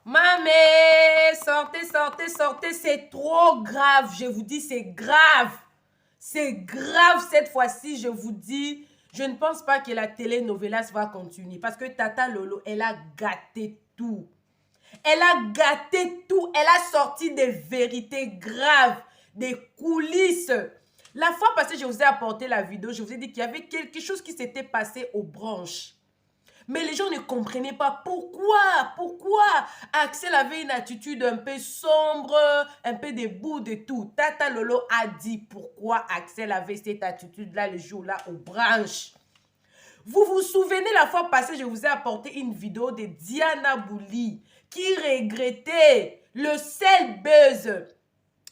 Mamé, sortez, sortez, sortez, c'est trop grave, je vous dis, c'est grave. C'est grave cette fois-ci, je vous dis. Je ne pense pas que la télénovelas va continuer parce que Tata Lolo, elle a gâté tout. Elle a gâté tout, elle a sorti des vérités graves, des coulisses. La fois passée, je vous ai apporté la vidéo, je vous ai dit qu'il y avait quelque chose qui s'était passé aux branches. Mais les gens ne comprenaient pas pourquoi Axel avait une attitude un peu sombre, un peu debout de tout. Tata Lolo a dit pourquoi Axel avait cette attitude-là le jour-là aux branches. Vous vous souvenez la fois passée, je vous ai apporté une vidéo de Diana Bouli qui regrettait le seul buzz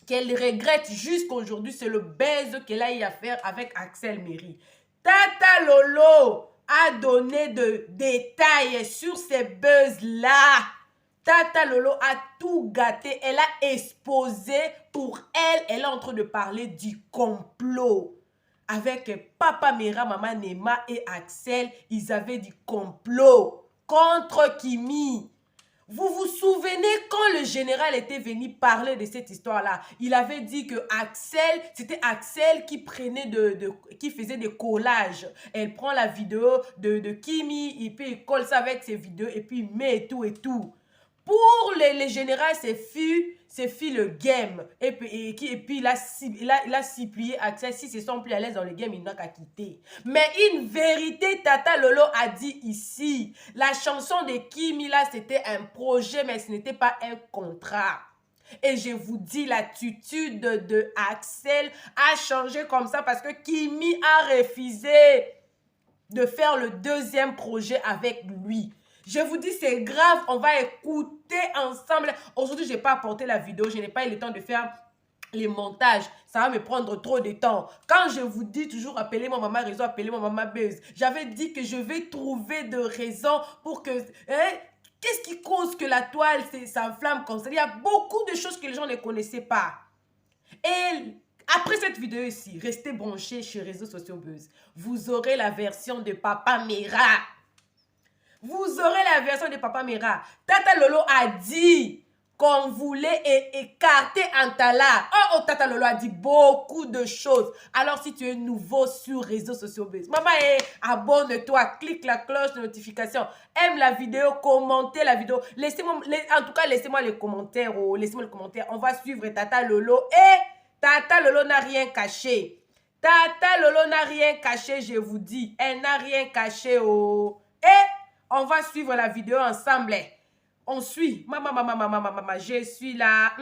qu'elle regrette jusqu'à aujourd'hui, c'est le buzz qu'elle a eu à faire avec Axel Méry. Tata Lolo a donné de détails sur ces buzz-là. Tata Lolo a tout gâté. Elle a exposé pour elle. Elle est en train de parler du complot. Avec Papa Mera, Maman Nema et Axel, ils avaient du complot contre Kimi. Vous vous souvenez quand le général était venu parler de cette histoire-là? Il avait dit que Axel, c'était Axel qui prenait qui faisait des collages. Elle prend la vidéo de Kimi et puis il colle ça avec ses vidéos et puis il met et tout et tout. Pour les généraux, c'est le game. Et puis il a supplié Axel, si se sont plus à l'aise dans le game, il n'a qu'à quitter. Mais une vérité, Tata Lolo a dit ici, la chanson de Kimi là, c'était un projet, mais ce n'était pas un contrat. Et je vous dis, l'attitude de Axel a changé comme ça parce que Kimi a refusé de faire le deuxième projet avec lui. Je vous dis, c'est grave. On va écouter ensemble. Aujourd'hui, je n'ai pas apporté la vidéo. Je n'ai pas eu le temps de faire les montages. Ça va me prendre trop de temps. Quand je vous dis toujours, appelez-moi maman raison, appelez-moi maman buzz. J'avais dit que je vais trouver de raisons pour que... qu'est-ce qui cause que la toile s'enflamme comme ça? Il y a beaucoup de choses que les gens ne connaissaient pas. Et... après cette vidéo ici, restez branchés sur Réseaux Sociaux Buzz. Vous aurez la version de Papa Mera. Vous aurez la version de Papa Mera. Tata Lolo a dit qu'on voulait écarter Antala. Oh, Tata Lolo a dit beaucoup de choses. Alors, si tu es nouveau sur Réseaux Sociaux Buzz, maman, abonne-toi, clique la cloche de notification, aime la vidéo, commentez la vidéo. En tout cas, laissez-moi les commentaires. Oh, laissez-moi les commentaires. On va suivre Tata Lolo et... Tata Lolo n'a rien caché. Tata Lolo n'a rien caché, je vous dis. Elle n'a rien caché. Oh. Et on va suivre la vidéo ensemble. On suit. Maman, je suis là.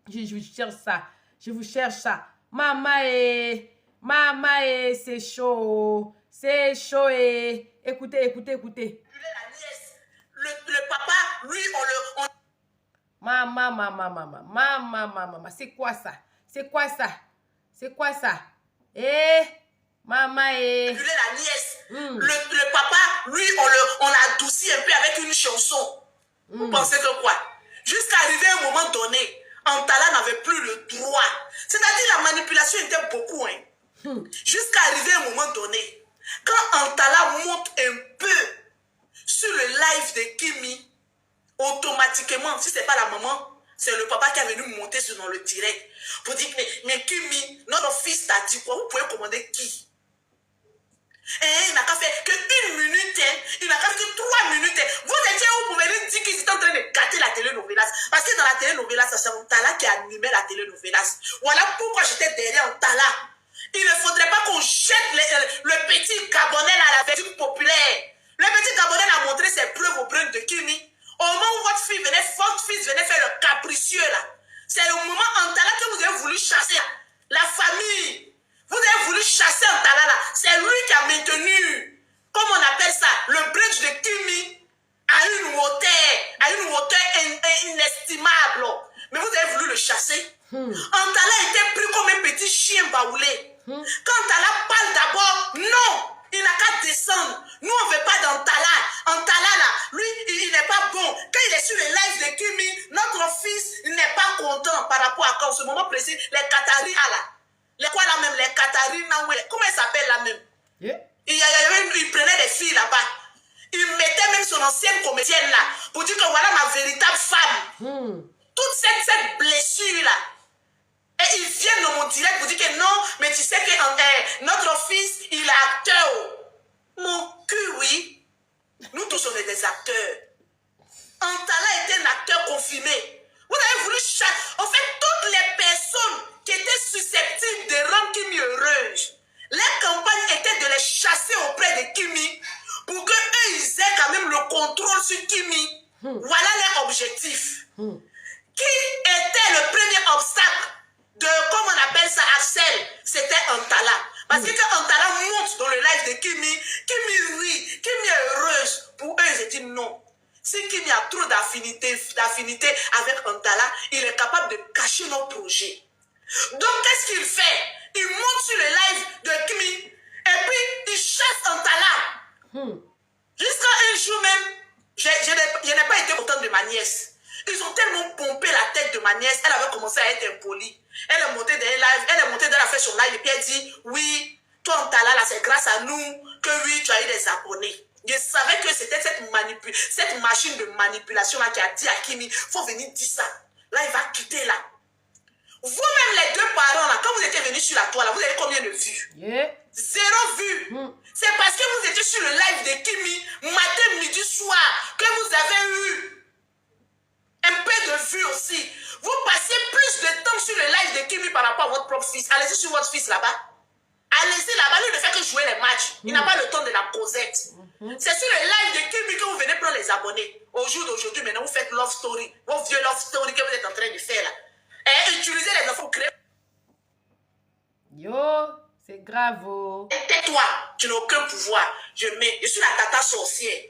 Je vous cherche ça. Je vous cherche ça. Maman, c'est chaud. C'est chaud. Écoutez. Le papa, lui, Maman, c'est quoi ça? C'est quoi ça? Maman, la nièce. Le papa, lui, on l'adoucit un peu avec une chanson. Vous pensez que quoi? Jusqu'à arriver à un moment donné, Antala n'avait plus le droit. C'est-à-dire la manipulation était beaucoup. Jusqu'à arriver à un moment donné, quand Antala monte un peu sur le live de Kimi, automatiquement, si ce n'est pas la maman, c'est le papa qui est venu monter dans le direct pour dire, mais Kimi, notre fils t'a dit quoi? Vous pouvez commander qui? Et il n'a qu'à faire qu'une minute, il n'a qu'à faire que 3 minutes. Vous étiez où pour venir dire qu'ils étaient en train de gâter la télénovelas? Parce que dans la télénovelas, c'est Antala qui animait la télénovelas. Voilà pourquoi j'étais derrière Antala. Il ne faudrait pas qu'on jette le petit Gabonais à la version populaire. Le petit Gabonais a montré ses preuves au brin de Kimi. Au moment où votre fils venait faire le capricieux là, c'est le moment Antala que vous avez voulu chasser. La famille, vous avez voulu chasser Antala là. C'est lui qui a maintenu, comme on appelle ça, le bridge de Kimi à une hauteur inestimable. Mais vous avez voulu le chasser. Antala était pris comme un petit chien baoulé. Quand Antala parle d'abord, non. Il n'a qu'à descendre. Nous, on ne veut pas d'Antala. Antala, là, lui, il n'est pas bon. Quand il est sur le live de Kimi, notre fils, il n'est pas content par rapport à quand, ce moment précis, les Qataris, là. Les quoi là même, les Qataris, comment ils s'appellent là même? Yeah. Il prenait des filles là-bas. Il mettait même son ancienne comédienne là, pour dire que voilà ma cette blessure-là. Et ils viennent dans mon direct pour dire que non, mais tu sais que notre fils, il est acteur. Mon cul, oui. Nous tous, on est des acteurs. Antala était un acteur confirmé. Vous avez voulu chasser. En fait, toutes les personnes qui étaient susceptibles de rendre Kimi heureuse, leur campagne était de les chasser auprès de Kimi pour qu'eux, ils aient quand même le contrôle sur Kimi. Voilà leur objectif. Qui était le premier obstacle de, comme on appelle ça, Axel? C'était Antala. Parce que quand Antala monte dans le live de Kimi, Kimi rit, Kimi est heureuse. Pour eux, ils disent non. Si Kimi a trop d'affinité avec Antala, il est capable de cacher nos projets. Donc, qu'est-ce qu'il fait? Il monte sur le live de Kimi et puis il chasse Antala. Jusqu'à un jour même, je n'ai pas été contente de ma nièce. Ils ont tellement pompé la tête de ma nièce, elle avait commencé à être impolie. Elle est montée dans un live, elle est montée dans la fait son live et puis elle dit, oui, toi Antala, là, c'est grâce à nous que oui, tu as eu des abonnés. Je savais que c'était cette machine de manipulation là qui a dit à Kimi, il faut venir dire ça. Là, il va quitter là. Vous-même, les deux parents là, quand vous étiez venus sur la toile, là, vous avez combien de vues? 0 vues. C'est parce que vous étiez sur le live de Kimi, matin, midi, soir, que vous avez eu un peu de vues aussi. Vous passez plus de temps sur le live de Kimi par rapport à votre propre fils. Allez-y sur votre fils là-bas. Allez-y là-bas, lui ne fait que jouer les matchs. Il n'a pas le temps de la causette. C'est sur le live de Kimi que vous venez prendre les abonnés. Au jour d'aujourd'hui, maintenant, vous faites love story. Vos vieux love story que vous êtes en train de faire là. Et utilisez les enfants pour créer. Yo, c'est grave. Oh. Tais-toi, tu n'as aucun pouvoir. Je suis la tata sorcière.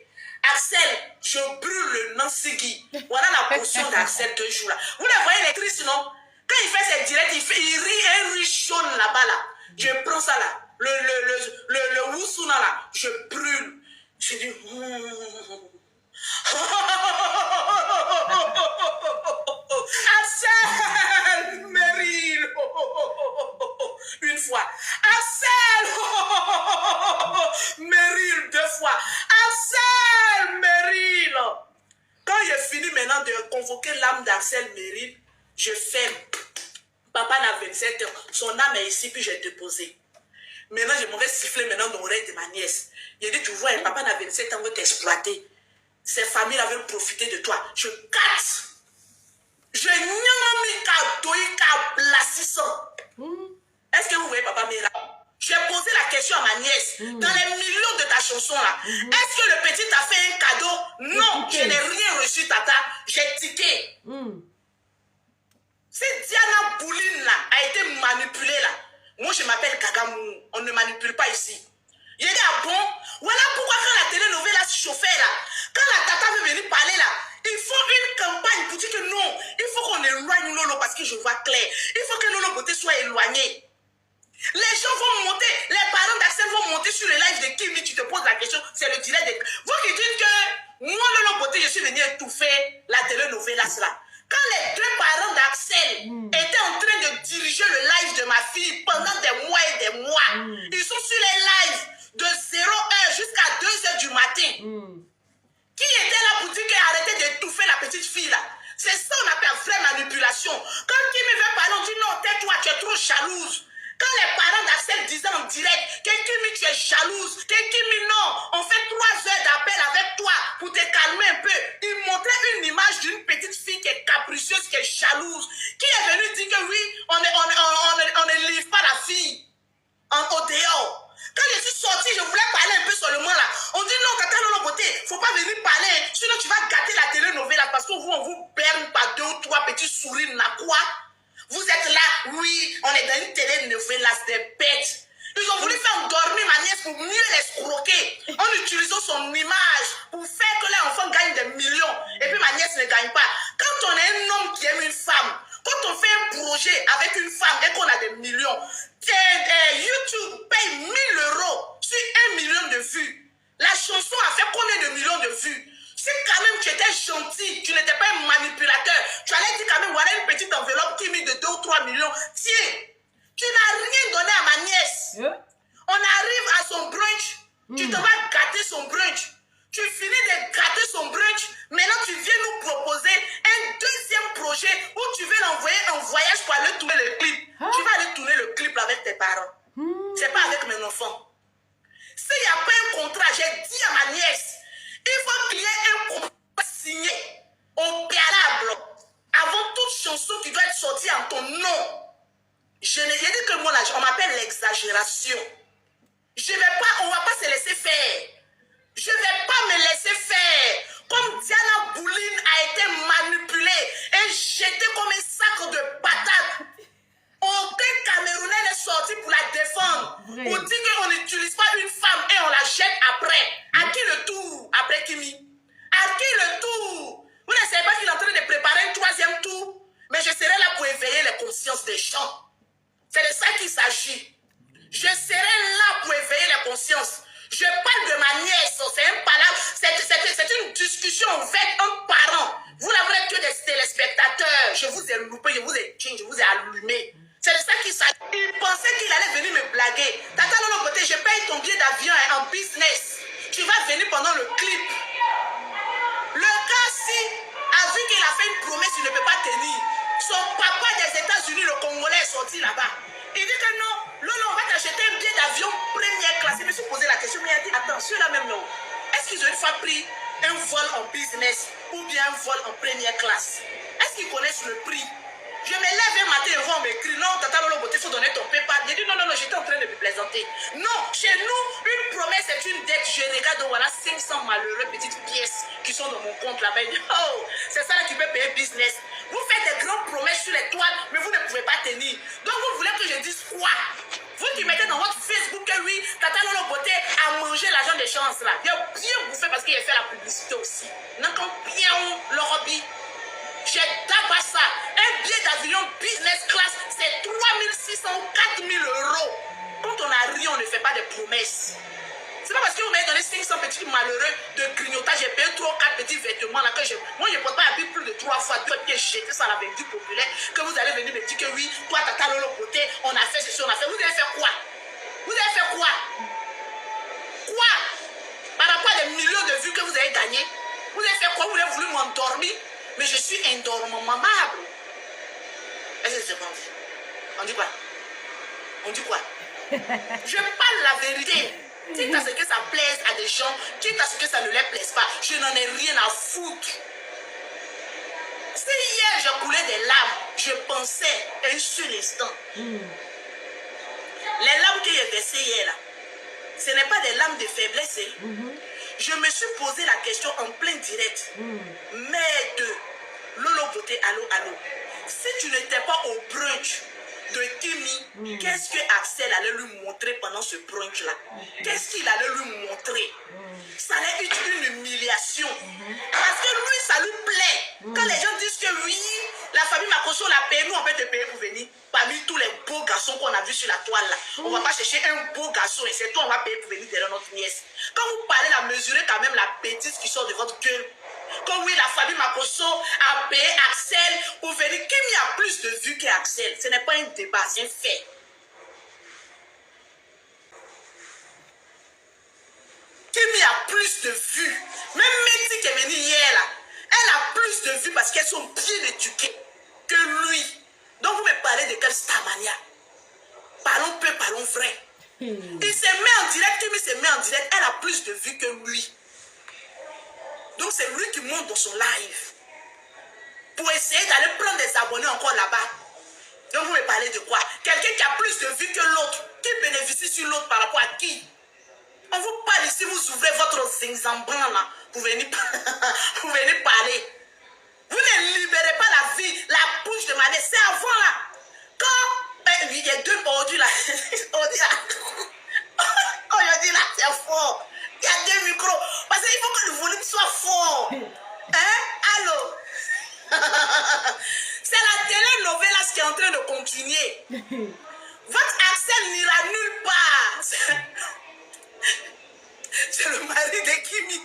Axel, je brûle le Nansigi. Voilà la potion d'Axel que je joue là. Vous les voyez les tristes, non? Quand il fait ses directs, il rit un riz jaune là-bas là. Je prends ça là. Le Wusuna là. Je brûle. Je dis. Axel Meryl. Une fois. Axel Meryl 2 fois. Axel Meryl. Quand j'ai fini maintenant de convoquer l'âme d'Axel Meryl, je ferme. Papa n'a 27 ans. Son âme est ici, puis j'ai déposé. Maintenant, je m'en vais siffler maintenant dans l'oreille de ma nièce. Il dit, tu vois, papa n'a 27 ans, veut t'exploiter. Ces familles veulent profiter de toi. Je casse. Je n'ai qu'à doyer, qu'à blassissant. Est-ce que vous voyez, papa Mira? J'ai posé la question à ma nièce. Dans les millions de ta chanson là, est-ce que le petit t'a fait un cadeau? Non, je n'ai rien reçu, tata. J'ai tiqué. Cette Diana Bouline là a été manipulée là. Moi je m'appelle Kagamou. On ne manipule pas ici. Il dit ah bon? Voilà pourquoi quand la télénovela se chauffait là, quand la tata veut venir parler là, il faut une campagne pour dire que non, il faut qu'on éloigne Lolo parce que je vois clair. Il faut que Lolo Beauté soit éloigné. Les gens vont monter, les parents d'Axel vont monter sur le live de Kimi, tu te poses la question, c'est le direct de... Vous qui dites que moi, Lolo Beauté, je suis venu étouffer la télénovela là. Quand les deux parents d'Axel étaient en train de diriger le live de ma fille pendant des mois et des mois, ils sont sur les lives de 0h jusqu'à 2h du matin. Qui était là pour dire qu'arrêtez d'étouffer la petite fille là? C'est ça qu'on appelle vraie manipulation. Quand Kimi veut parler, on dit non, tais-toi, tu es trop jalouse. Quand les parents d'Axel disaient en direct que Kimi, tu es jalouse, que Kimi, non, on fait 3 heures d'appel avec toi pour te calmer un peu. Ils montraient une image d'une petite fille qui est capricieuse, qui est jalouse, qui est venue dire que oui, on ne livre pas la fille au dehors. Quand je suis sortie, je voulais parler un peu seulement là. On dit non, Tata Lolo Beauté, faut pas venir parler, sinon tu vas gâter la télénovela parce qu'on vous berne par 2 ou 3 petits sourires, n'a quoi? Vous êtes là, oui, on est dans une télénovela, c'est des bêtes. Ils ont voulu faire dormir ma nièce pour mieux l'escroquer en utilisant son image pour faire que les enfants gagnent des millions et puis ma nièce ne gagne pas. Quand on est un homme qui aime une femme, quand on fait un projet avec une femme et qu'on a des millions, YouTube paye 1000 € sur 1 million de vues. La chanson a fait combien de millions de vues? Si quand même tu étais gentil, tu n'étais pas un manipulateur, tu allais dire quand même, voilà une petite enveloppe qui met de 2 ou 3 millions. Tiens, tu n'as rien donné à ma nièce. On arrive à son brunch, tu te vas gâter son brunch. Tu finis de gâter son brunch, maintenant tu viens nous proposer un deuxième projet où avec mes enfants. S'il n'y a pas un contrat, j'ai dit à ma nièce, il faut qu'il y ait un contrat signé au préalable avant toute chanson qui doit être sortie en ton nom. J'ai dit que moi, là, on m'appelle l'exagération. On ne va pas se laisser faire. Je ne vais pas me laisser faire. Comme Diana Bouline a été manipulée et jetée comme un sac de patates. Aucun Camerounais n'est sorti pour la défendre. Vrai. Pour dire qu'on n'utilise pas une femme et on la jette après. À qui le tour après Kimi? À qui le tour? Vous ne savez pas qu'il est en train de préparer un troisième tour? Mais je serai là pour éveiller les consciences des gens. C'est de ça qu'il s'agit. Je serai là pour éveiller les consciences. Je parle de ma nièce. C'est un palabre. C'est une discussion ouverte entre parents. Vous n'avez que des téléspectateurs. Je vous ai loupé, je vous ai changé, je vous ai allumé. C'est de ça qu'il s'agit. Il pensait qu'il allait venir me blaguer. Tata Lolo Beauté, je paye ton billet d'avion en business. Tu vas venir pendant le clip. Le gars-ci a vu qu'il a fait une promesse, il ne peut pas tenir. Son papa des États-Unis, le Congolais, est sorti là-bas. Il dit que non, Lolo, on va t'acheter un billet d'avion première classe. Je me suis posé la question, mais il a dit, attends, ceux-là même, non. Est-ce qu'ils ont une fois pris un vol en business ou bien un vol en première classe? Est-ce qu'ils connaissent le prix? Je me lève un matin et on m'écrit, non, Tata Lolo Beauté, il faut donner ton PayPal. J'ai dit, non, j'étais en train de me plaisanter. Non, chez nous, une promesse est une dette. Je regarde, donc voilà 500 malheureux petites pièces qui sont dans mon compte là-bas. Oh, c'est ça là qui peut payer business. Vous faites des grandes promesses sur les toiles, mais vous ne pouvez pas tenir. Donc vous voulez que je dise quoi? Vous qui mettez dans votre Facebook que oui, Tata Lolo Beauté a mangé l'argent des chances là. Il a bien bouffé parce qu'il a fait la publicité aussi. Non, comme bien le hobby. J'ai d'abord ça. Un billet d'avion business class, c'est 3600 ou 4000 euros. Quand on a ri, on ne fait pas de promesses. C'est pas parce que vous m'avez donné 500 petits malheureux de grignotage, j'ai payé 3 ou 4 petits vêtements là que moi je ne porte pas habiller plus de 3 fois, 2 pieds jetés ça la vendue populaire, que vous allez venir me dire que oui, toi Tata Lolo Beauté, on a fait ceci, on a fait. Vous allez faire quoi? Vous allez faire quoi? Quoi? Par rapport à des millions de vues que vous avez gagné, vous allez faire quoi? Vous avez voulu m'endormir? Mais je suis indormable. Est-ce que c'est bon? On dit quoi? On dit quoi? Je parle la vérité. Quitte à ce que ça plaise à des gens, quitte à ce que ça ne les plaise pas, je n'en ai rien à foutre. Si hier je coulais des larmes, je pensais un seul instant. Les larmes que j'ai versées hier là, ce n'est pas des larmes de faiblesse. Je me suis posé la question en plein direct. Mère de Lolo Beauté, allô. Si tu n'étais pas au brunch de Kimi, qu'est-ce que Axel allait lui montrer pendant ce brunch-là? Qu'est-ce qu'il allait lui montrer? Ça allait être une humiliation. Parce que lui, ça lui plaît. Quand les gens disent que oui, la famille Makoso l'a payé, nous on peut te payer pour venir. Parmi tous les beaux garçons qu'on a vus sur la toile là, on ne va pas chercher un beau garçon et c'est toi on va payer pour venir derrière notre nièce. Quand vous parlez, la mesurez quand même la bêtise qui sort de votre gueule. Comme oui, la famille Makoso a payé Axel pour venir. Kimi a plus de vues qu'Axel. Ce n'est pas un débat, c'est un fait. Kimi a plus de vues. Même Métis qui est venue hier là, elle a plus de vues parce qu'elles sont bien éduquées que lui. Donc vous me parlez de quelle Starmania? Parlons peu, parlons vrai. Il se met en direct, Kimi se met en direct, elle a plus de vues que lui. Donc c'est lui qui monte dans son live pour essayer d'aller prendre des abonnés encore là-bas. Donc vous me parlez de quoi? Quelqu'un qui a plus de vues que l'autre, qui bénéficie sur l'autre par rapport à qui? On vous parle ici, vous ouvrez votre zinzamban là pour venir parler. Vous ne libérez pas la vie, la bouche de ma nièce. C'est avant là. Quand il y a deux ordures là. Aujourd'hui là, c'est fort. Il y a deux micros. Parce qu'il faut que le volume soit fort. Hein? Allô? C'est la télénovela qui est en train de continuer. Votre Axel n'ira nulle part. C'est le mari de Kimi.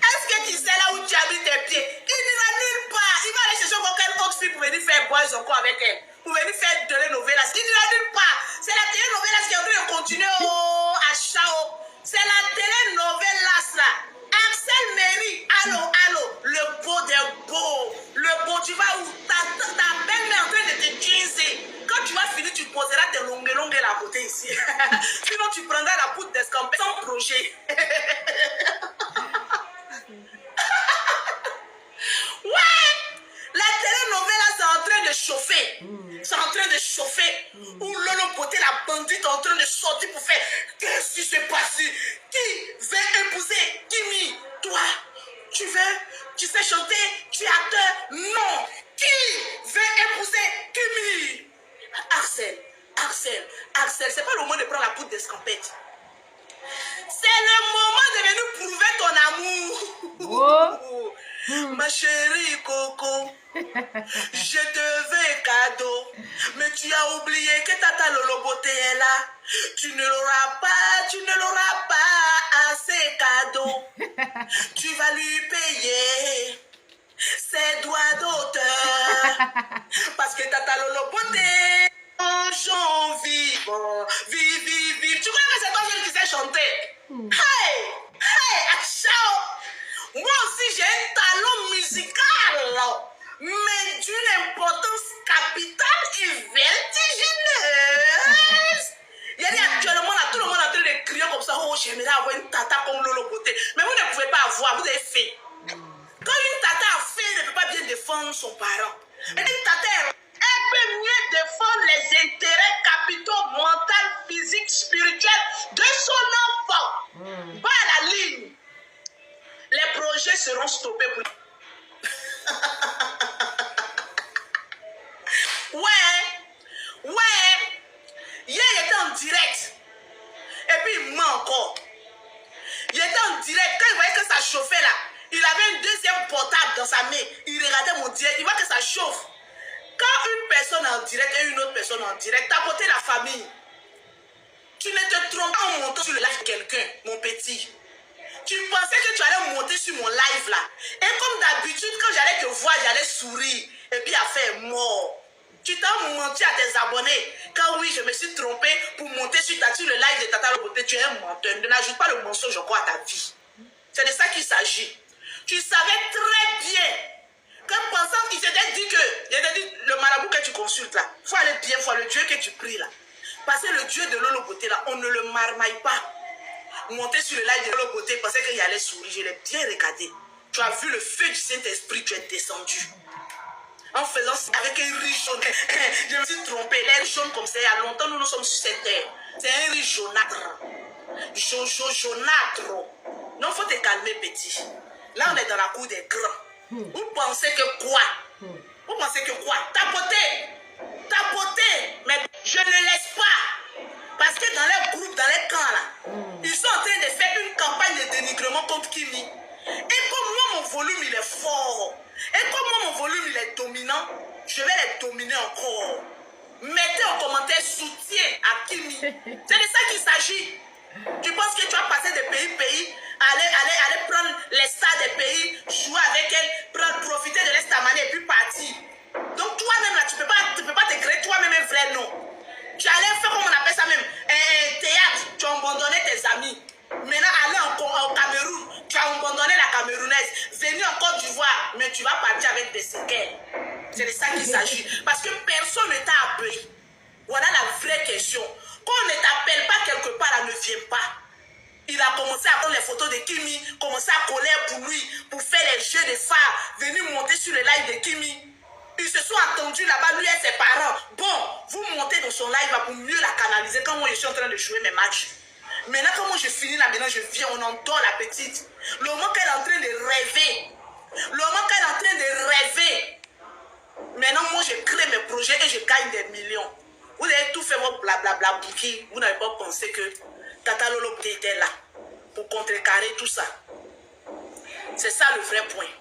Est-ce que tu sais là où tu as mis tes pieds? Il n'ira nulle part. Il va aller chercher quelqu'un autre fille pour venir faire boys encore avec elle. Pour venir faire de la novela. Il n'ira nulle part. C'est la télénovela qui est en train de continuer à Chao. C'est la télénovela là. Axel Mary. Allô. Le beau des beaux. Le beau, tu vas où? Ta belle-mère est en train de te jeanser. Quand tu vas finir à côté ici. Sinon, tu prendras la poudre d'escampette sans projet. Ouais, la télénovela, c'est en train de chauffer. C'est en train de chauffer. Où Lolo Poté, la bandite, est en train de sortir pour faire. Qu'est-ce qui se passe? Qui veut épouser Kimi? Toi, tu sais chanter, tu es acteur? Non. Qui veut épouser Kimi? Axel, c'est pas le moment de prendre la poudre d'escampette. C'est le moment de venir prouver ton amour. Oh. Ma chérie Coco, je te veux cadeau, mais tu as oublié que Tata Loloboté est là. Tu ne l'auras pas assez cadeau. Tu vas lui payer ses droits d'auteur. Parce que Tata Loloboté, chant vivant, vive. Tu crois que c'est toi qui sais chanter? Hey, ciao. Moi aussi, j'ai un talent musical, mais d'une importance capitale et vertigineuse. Il y a actuellement, là, tout le monde est en train de crier comme ça, oh, j'aimerais avoir une tata comme Lolo Beauté. Mais vous ne pouvez pas avoir, vous avez fait. Quand une tata a fait, elle ne peut pas bien défendre son parent. Et une tata, elle peut mieux défendre les intérêts capitaux, mentaux, physiques, spirituels de son enfant. Bas à la ligne. Les projets seront stoppés pour... Ouais. Hier, il était en direct. Et puis, il ment encore. Il était en direct. Quand il voyait que ça chauffait là, il avait un deuxième portable dans sa main. Il regardait mon direct. Il voit que ça chauffe. Quand une personne est en direct et une autre personne est en direct, tapoter la famille. Tu ne te trompes pas en montant sur le live de quelqu'un, mon petit. Tu pensais que tu allais monter sur mon live là. Et comme d'habitude, quand j'allais te voir, j'allais sourire. Et puis, affaire est mort. Tu t'as menti à tes abonnés. Quand oui, je me suis trompé pour monter sur le live de Tata Loboté, tu es un menteur. Ne n'ajoute pas le mensonge encore à ta vie. C'est de ça qu'il s'agit. Tu savais très bien que pensant qu'il s'était dit le marabout que tu consultes là, il faut aller bien voir le Dieu que tu pries là. Parce que le Dieu de Lolo Beauté là, on ne le marmaille pas. Monter sur le live de Lolo Beauté, pensait qu'il allait sourire. Je l'ai bien regardé. Tu as vu le feu du Saint-Esprit, tu es descendu. En faisant ça avec un riz jaune. Je me suis trompé. Les riz jaunes comme ça, il y a longtemps, nous sommes sur cette terre. C'est un riz jaunâtre. Jaunâtre. Non, il faut te calmer, petit. Là, on est dans la cour des grands. Vous pensez que quoi? Vous pensez que quoi? Tapoter. Mais je ne laisse pas. Parce que dans les groupes, dans les camps, là, ils sont en train de faire une campagne de dénigrement contre Kimi. Et comme moi, mon volume, il est fort. Et comme moi, mon volume, il est dominant, je vais les dominer encore. Mettez en commentaire soutien à Kimi. C'est de ça qu'il s'agit. Tu penses que tu vas passer de pays, aller prendre les stars des pays, jouer avec elle, profiter de l'Estamanie et puis partir. Donc toi-même, là, tu peux pas te créer toi-même un vrai nom. Tu allais faire, comme on appelle ça même, un théâtre, tu as abandonné tes amis. Maintenant, aller au Cameroun, tu as abandonné la Camerounaise. Venir en Côte d'Ivoire, mais tu vas partir avec des séquelles. C'est de ça qu'il s'agit. Parce que personne ne t'a appelé. Voilà la vraie question. Quand on ne t'appelle pas quelque part, là, ne viens pas. Il a commencé à prendre les photos de Kimi, commencé à coller pour lui, pour faire les jeux de phare, venir monter sur le live de Kimi. Ils se sont attendus là-bas, lui et ses parents. Bon, vous montez dans son live pour mieux la canaliser quand moi je suis en train de jouer mes matchs. Maintenant, quand moi je finis là, maintenant je viens, on endort la petite. Le moment qu'elle est en train de rêver. Maintenant, moi je crée mes projets et je gagne des millions. Vous avez tout fait votre blablabla bouki. Vous n'avez pas pensé que Tata Lolo était là pour contrecarrer tout ça. C'est ça le vrai point.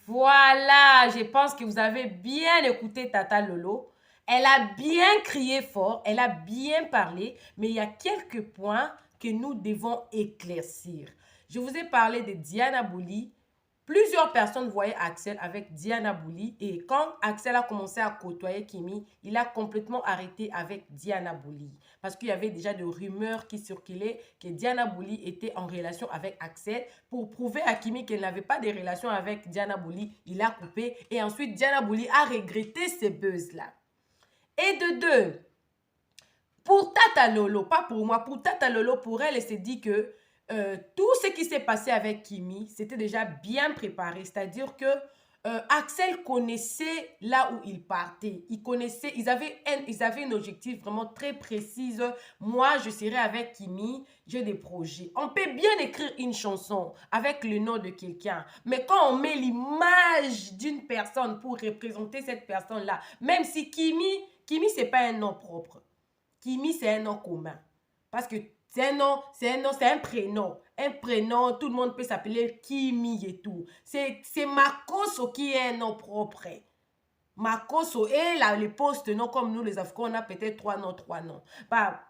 Voilà, je pense que vous avez bien écouté Tata Lolo. Elle a bien crié fort, elle a bien parlé, mais il y a quelques points que nous devons éclaircir. Je vous ai parlé de Diana Bouli. Plusieurs personnes voyaient Axel avec Diana Bouli et quand Axel a commencé à côtoyer Kimi, il a complètement arrêté avec Diana Bouli parce qu'il y avait déjà des rumeurs qui circulaient que Diana Bouli était en relation avec Axel. Pour prouver à Kimi qu'elle n'avait pas de relation avec Diana Bouli, il a coupé et ensuite Diana Bouli a regretté ces buzz-là. Et de deux, pour Tata Lolo, pas pour moi, pour Tata Lolo, pour elle, elle s'est dit que tout ce qui s'est passé avec Kimi, c'était déjà bien préparé. C'est-à-dire que Axel connaissait là où il partait. Ils avaient un objectif vraiment très précis. Moi, je serai avec Kimi, j'ai des projets. On peut bien écrire une chanson avec le nom de quelqu'un, mais quand on met l'image d'une personne pour représenter cette personne-là, même si Kimi, c'est pas un nom propre. Kimi, c'est un nom commun. Parce que c'est un prénom. Un prénom, tout le monde peut s'appeler Kimi et tout. C'est Makoso qui est un nom propre. Makoso, et là, les post-noms, comme nous les Africains, on a peut-être 3 noms. Bah,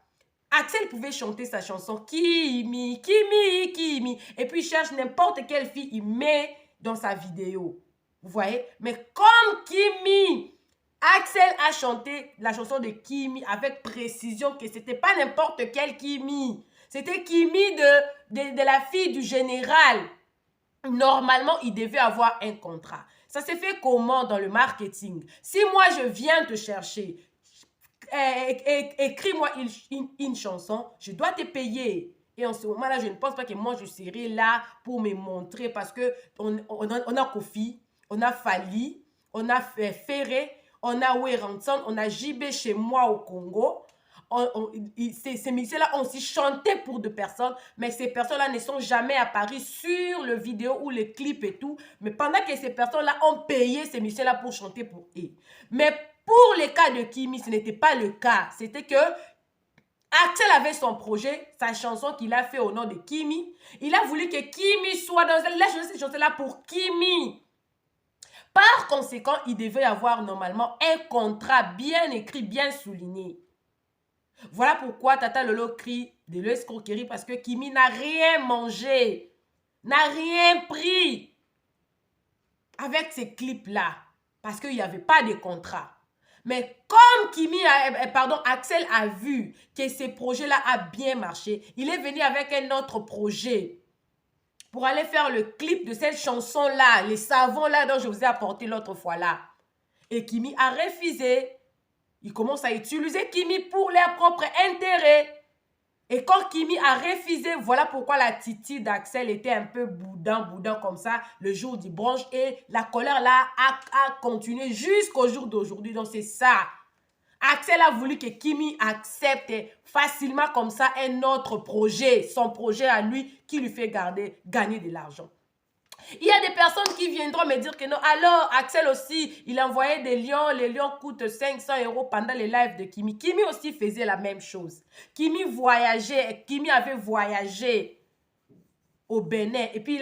Axel pouvait chanter sa chanson Kimi, Kimi, Kimi. Et puis il cherche n'importe quelle fille, il met dans sa vidéo. Vous voyez? Mais comme Kimi, Axel a chanté la chanson de Kimi avec précision que c'était pas n'importe quel Kimi. C'était Kimi de la fille du général. Normalement, il devait avoir un contrat. Ça s'est fait comment dans le marketing? Si moi, je viens te chercher, écris-moi une chanson, je dois te payer. Et en ce moment-là, je ne pense pas que moi, je serai là pour me montrer parce que on a Kofi, on a Fali, on a Ferré, on a Weranson, on a JB chez moi au Congo. Ces musiciens-là ont aussi chanté pour deux personnes, mais ces personnes-là ne sont jamais apparues sur le vidéo ou le clip et tout. Mais pendant que ces personnes-là ont payé ces musiciens-là pour chanter pour eux. Mais pour le cas de Kimi, ce n'était pas le cas. C'était que Axel avait son projet, sa chanson qu'il a fait au nom de Kimi. Il a voulu que Kimi soit dans cette chanson-là pour Kimi. Par conséquent, il devait avoir normalement un contrat bien écrit, bien souligné. Voilà pourquoi Tata Lolo crie de l'escroquerie parce que Kimi n'a rien mangé, n'a rien pris avec ces clips-là parce qu'il n'y avait pas de contrat. Mais comme Axel a vu que ces projets-là a bien marché, il est venu avec un autre projet pour aller faire le clip de cette chanson-là, les savons-là dont je vous ai apporté l'autre fois-là. Et Kimi a refusé. Il commence à utiliser Kimi pour leur propre intérêt. Et quand Kimi a refusé, voilà pourquoi la titi d'Axel était un peu boudin comme ça le jour du brunch. Et la colère là a continué jusqu'au jour d'aujourd'hui. Donc c'est ça. Axel a voulu que Kimi accepte facilement comme ça un autre projet, son projet à lui qui lui fait gagner de l'argent. Il y a des personnes qui viendront me dire que non. Alors, Axel aussi, il envoyait des lions. Les lions coûtent 500 € pendant les lives de Kimi. Kimi aussi faisait la même chose. Kimi voyageait. Kimi avait voyagé au Bénin. Et puis,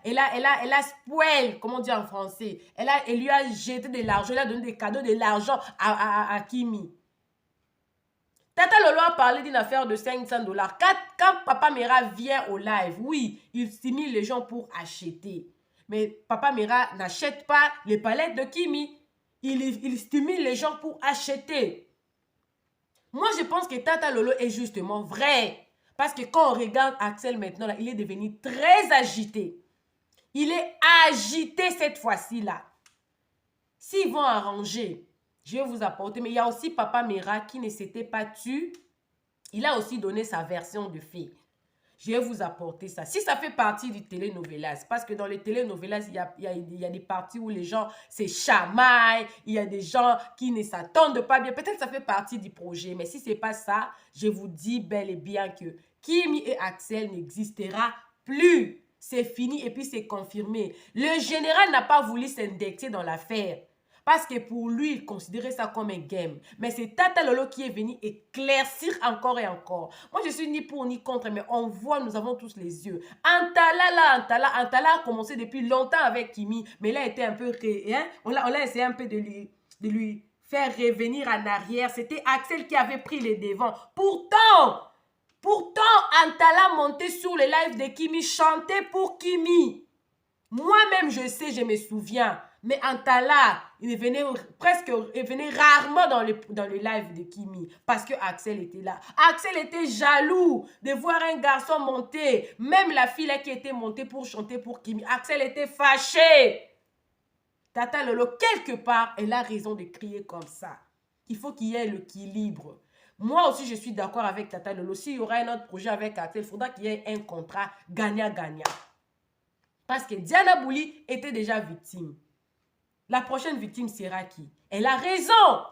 elle a spoil, comment on dit en français. Elle lui a jeté de l'argent. Elle a donné des cadeaux, de l'argent à Kimi. Tata Lolo a parlé d'une affaire de 500 $. Quand Papa Mera vient au live, oui, il stimule les gens pour acheter. Mais Papa Mera n'achète pas les palettes de Kimi. Il stimule les gens pour acheter. Moi, je pense que Tata Lolo est justement vrai. Parce que quand on regarde Axel maintenant, là, il est devenu très agité. Il est agité cette fois-ci-là. S'ils vont arranger, je vais vous apporter. Mais il y a aussi Papa Mera qui ne s'était pas tué. Il a aussi donné sa version de fait. Je vais vous apporter ça. Si ça fait partie du telenovelas, parce que dans les telenovelas, il y a des parties où les gens se chamaillent, il y a des gens qui ne s'attendent pas bien. Peut-être que ça fait partie du projet, mais si ce n'est pas ça, je vous dis bel et bien que Kimi et Axel n'existera plus. C'est fini et puis c'est confirmé. Le général n'a pas voulu s'indexer dans l'affaire. Parce que pour lui, il considérait ça comme un game. Mais c'est Tata Lolo qui est venu éclaircir encore et encore. Moi, je suis ni pour ni contre, mais on voit, nous avons tous les yeux. Antala a commencé depuis longtemps avec Kimi, mais il a été un peu... Hein? On a essayé un peu de lui faire revenir en arrière. C'était Axel qui avait pris les devants. Pourtant, Antala montait sur le live de Kimi, chantait pour Kimi. Moi-même, je sais, je me souviens. Mais Antala, il venait rarement dans le live de Kimi parce que Axel était là. Axel était jaloux de voir un garçon monter. Même la fille là qui était montée pour chanter pour Kimi. Axel était fâché. Tata Lolo, quelque part, elle a raison de crier comme ça. il faut qu'il y ait l'équilibre. Moi aussi, je suis d'accord avec Tata Lolo. S'il y aura un autre projet avec Axel, il faudra qu'il y ait un contrat gagnant-gagnant. Parce que Diana Bouli était déjà victime. La prochaine victime sera qui? Elle a raison.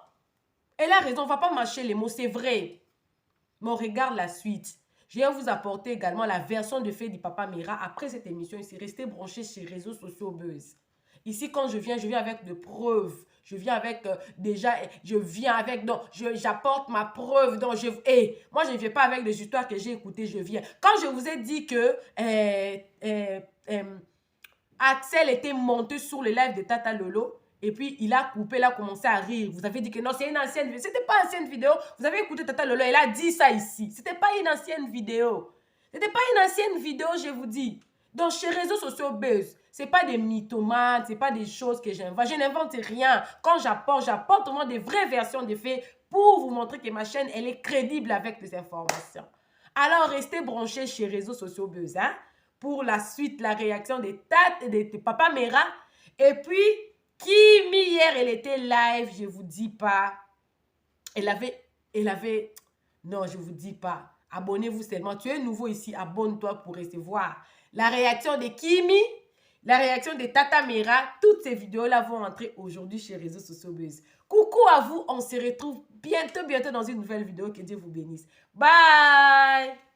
Elle a raison. On ne va pas mâcher les mots, c'est vrai. Mais on regarde la suite. Je vais vous apporter également la version de fait du Papa Mera. Après cette émission, ici, restez branchés sur les réseaux sociaux Buzz. Ici, quand je viens avec des preuves. Je viens avec j'apporte ma preuve. Donc, moi, je ne viens pas avec des histoires que j'ai écoutées, je viens. Quand je vous ai dit que Axel était monté sur le live de Tata Lolo, et puis il a coupé, il a commencé à rire. Vous avez dit que non, c'est une ancienne vidéo. C'était pas une ancienne vidéo. Vous avez écouté Tata Lolo, elle a dit ça ici. C'était pas une ancienne vidéo. C'était pas une ancienne vidéo, je vous dis. Donc, chez réseaux sociaux Buzz, c'est pas des mythomanes, c'est pas des choses que j'invente. Je n'invente rien. Quand j'apporte au moins des vraies versions des faits pour vous montrer que ma chaîne, elle est crédible avec les informations. Alors, restez branchés chez réseaux sociaux Buzz, hein, pour la suite, la réaction des Papa Mera. Et puis, Kimi, hier, elle était live, je vous dis pas. Elle avait, non, je vous dis pas. Abonnez-vous seulement. Tu es nouveau ici, abonne-toi pour recevoir la réaction de Kimi, la réaction de Tata Mera. Toutes ces vidéos-là vont entrer aujourd'hui chez Réseaux Sociaux Buzz. Coucou à vous, on se retrouve bientôt dans une nouvelle vidéo. Que Dieu vous bénisse. Bye!